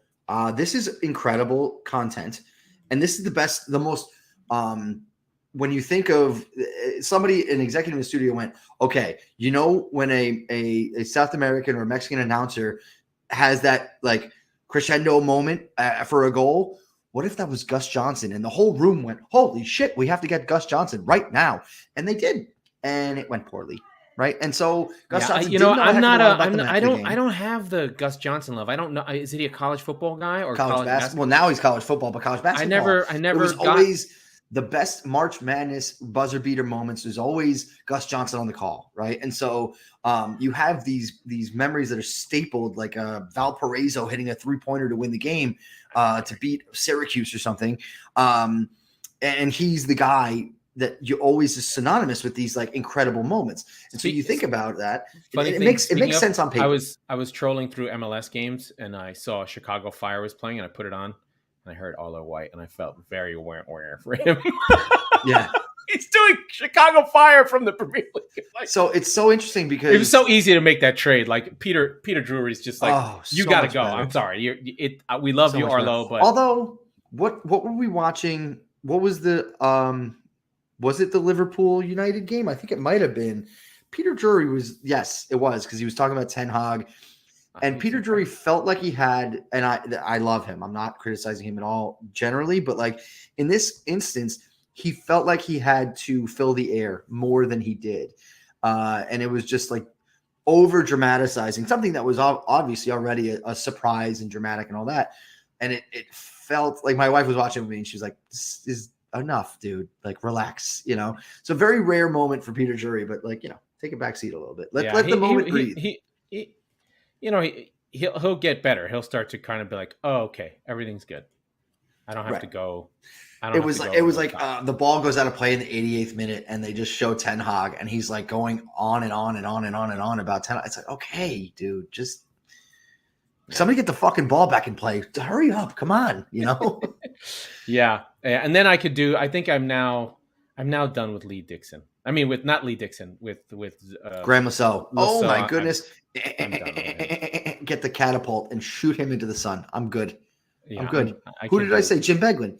this is incredible content, and this is the most. When you think of somebody, an executive in the studio went, okay, when a South American or Mexican announcer has that like crescendo moment for a goal, what if that was Gus Johnson? And the whole room went, holy shit, we have to get Gus Johnson right now. And they did. And it went poorly. Right. And so Gus Johnson, I don't have the Gus Johnson love. I don't know. Is he a college football guy or college basketball? Well, now he's college football, but college basketball. I never it was always the best March Madness buzzer beater moments is always Gus Johnson on the call. Right. And so you have these memories that are stapled, like Valparaiso hitting a 3-pointer to win the game to beat Syracuse or something. And he's the guy that you always is synonymous with these like incredible moments. And so you think about that, it makes sense on paper. I was trolling through MLS games and I saw Chicago Fire was playing and I put it on and I heard Arlo White and I felt very aware for him. Yeah. He's doing Chicago Fire from the Premier League. Like, so it's so interesting because it was so easy to make that trade. Like Peter Drury's just like, you got to go. Better. I'm sorry. We love you, Arlo. But although what were we watching? What was was it the Liverpool United game? I think it might have been. Peter Drury was, yes, it was, because he was talking about Ten Hag. And Peter Drury felt like he had, and I love him. I'm not criticizing him at all generally, but like in this instance, he felt like he had to fill the air more than he did. And it was just like over dramatizing something that was obviously already a surprise and dramatic and all that. And it felt like my wife was watching with me and she was like, this is enough, dude. Like, relax, So very rare moment for Peter Drury, but like, take a back seat a little bit. Let the moment breathe. He'll get better. He'll start to kind of be like, oh, okay, everything's good. I don't have to go. It was like the ball goes out of play in the 88th minute, and they just show Ten Hag, and he's like going on and on and on and on and on about Ten Hag. It's like, okay, dude, just somebody get the fucking ball back in play. Hurry up, come on, Yeah, and then I think I'm now done with Lee Dixon. I mean, not Lee Dixon, with Graham Lasso. Oh my goodness! Get the catapult and shoot him into the sun. I'm good. Yeah, I'm good. Who did I say? Jim Beglin.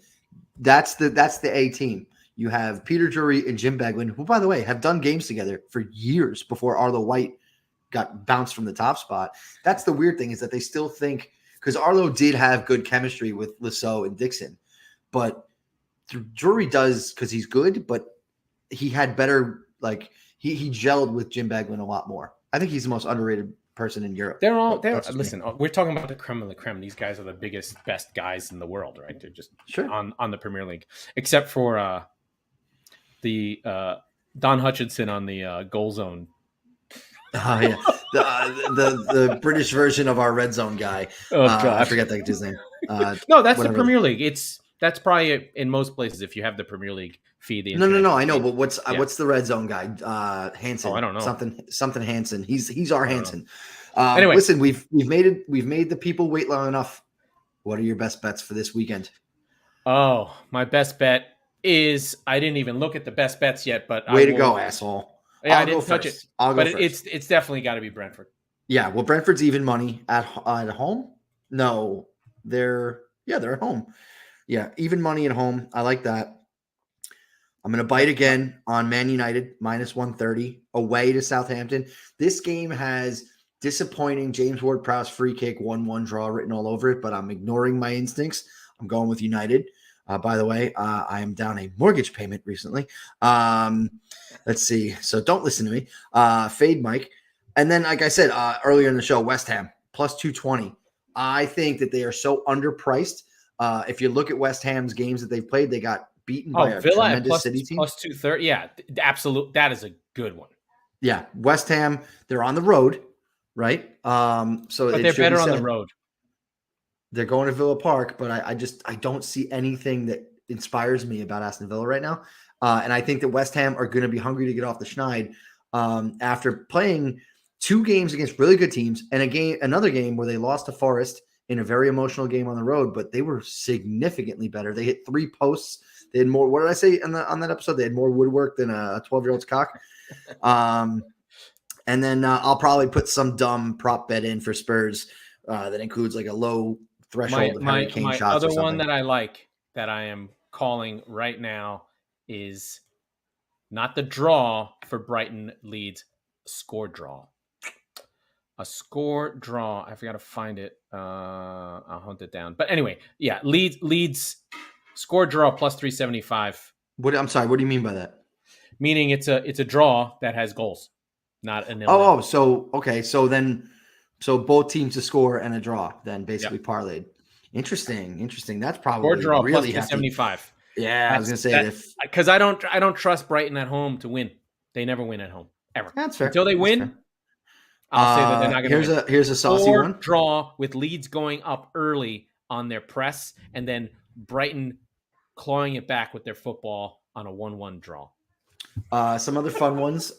That's the A team. You have Peter Drury and Jim Beglin, who, by the way, have done games together for years before Arlo White got bounced from the top spot. That's the weird thing, is that they still think, because Arlo did have good chemistry with Lasso and Dixon, but Drury does because he's good, but he had better, like he gelled with Jim Beglin a lot more. I think he's the most underrated person in Europe. Listen, we're talking about the creme of the creme. These guys are the biggest, best guys in the world, right? They're just on the Premier League, except for the Don Hutchinson on the goal zone. Oh yeah, the British version of our red zone guy. Oh God, I forget that his name. No, that's the Premier League. That's probably in most places if you have the Premier League feed. No, I know, but what's the red zone guy? Hansen. Oh, I don't know. Something Hansen. He's our Hansen. Anyway, listen, we've made the people wait long enough. What are your best bets for this weekend? Oh, my best bet is, I didn't even look at the best bets yet, but way to go, asshole. Yeah, I didn't touch it. But it's definitely got to be Brentford. Yeah, well, Brentford's even money at home. No, they're at home. Yeah, even money at home. I like that. I'm going to bite again on Man United -130 away to Southampton. This game has disappointing James Ward-Prowse free kick 1-1 draw written all over it, but I'm ignoring my instincts. I'm going with United. By the way, I am down a mortgage payment recently. Let's see. So don't listen to me. Fade Mike. And then, like I said earlier in the show, West Ham +220. I think that they are so underpriced. If you look at West Ham's games that they've played, they got beaten by a Villa tremendous City team. +230. Yeah, absolute. That is a good one. Yeah, West Ham, they're on the road, right? So but they're better on the road. They're going to Villa Park, but I don't see anything that inspires me about Aston Villa right now. And I think that West Ham are going to be hungry to get off the schneid after playing 2 games against really good teams and another game where they lost to Forest in a very emotional game on the road, but they were significantly better. They hit 3 posts. They had more. What did I say on that episode? They had more woodwork than a 12-year-old's cock. And then I'll probably put some dumb prop bet in for Spurs that includes like a low threshold of Harry Kane my shots. other one that I like that I am calling right now is not the draw for Brighton Leeds, score draw. A score draw. I forgot to find it. I'll hunt it down. But anyway, yeah, Leeds score draw plus 375. I'm sorry. What do you mean by that? Meaning it's a draw that has goals, not a nil. Oh, so okay. So both teams to score and a draw, then basically parlayed. Interesting. That's probably score draw really plus 375. Yeah, I was gonna say because I don't trust Brighton at home to win. They never win at home ever. That's fair. Until they win. I'll say that they're not going to win. Here's a saucy one. Draw with Leeds going up early on their press, and then Brighton clawing it back with their football on a 1-1 draw. Some other fun ones.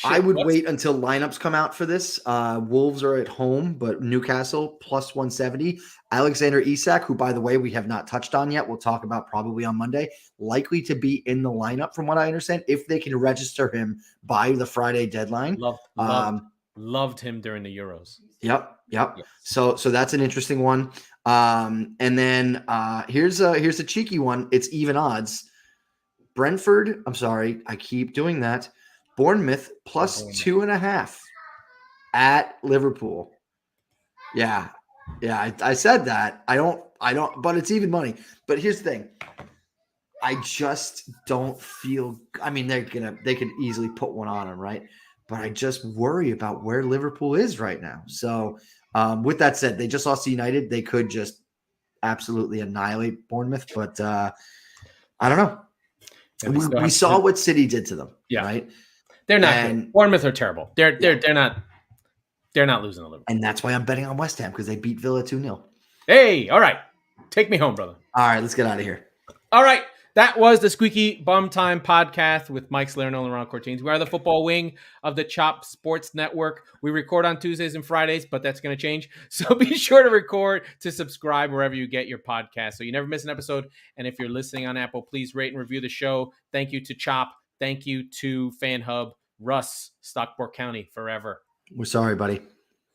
I would wait until lineups come out for this. Wolves are at home, but Newcastle plus 170. Alexander Isak, who, by the way, we have not touched on yet, we'll talk about probably on Monday, likely to be in the lineup from what I understand, if they can register him by the Friday deadline. Loved him during the Euros. Yep. Yes. So that's an interesting one. And then here's a cheeky one. It's even odds. Brentford, I'm sorry, I keep doing that. Bournemouth plus 2.5 at Liverpool. Yeah, I said that. I don't, but it's even money. But here's the thing. I just don't feel, I mean, they could easily put one on them, right? But I just worry about where Liverpool is right now. So with that said, they just lost to United. They could just absolutely annihilate Bournemouth, but I don't know. We saw what City did to them, right? They're not good. Bournemouth are terrible. They're not losing to Liverpool. And that's why I'm betting on West Ham, because they beat Villa 2-0. Hey, all right. Take me home, brother. All right, let's get out of here. All right. That was the Squeaky Bum Time Podcast with Mike Laurent and Laurent Cortines. We are the football wing of the Chop Sports Network. We record on Tuesdays and Fridays, but that's going to change. So be sure to subscribe wherever you get your podcast so you never miss an episode. And if you're listening on Apple, please rate and review the show. Thank you to Chop. Thank you to Fan Hub. Russ, Stockport County, forever. We're sorry, buddy.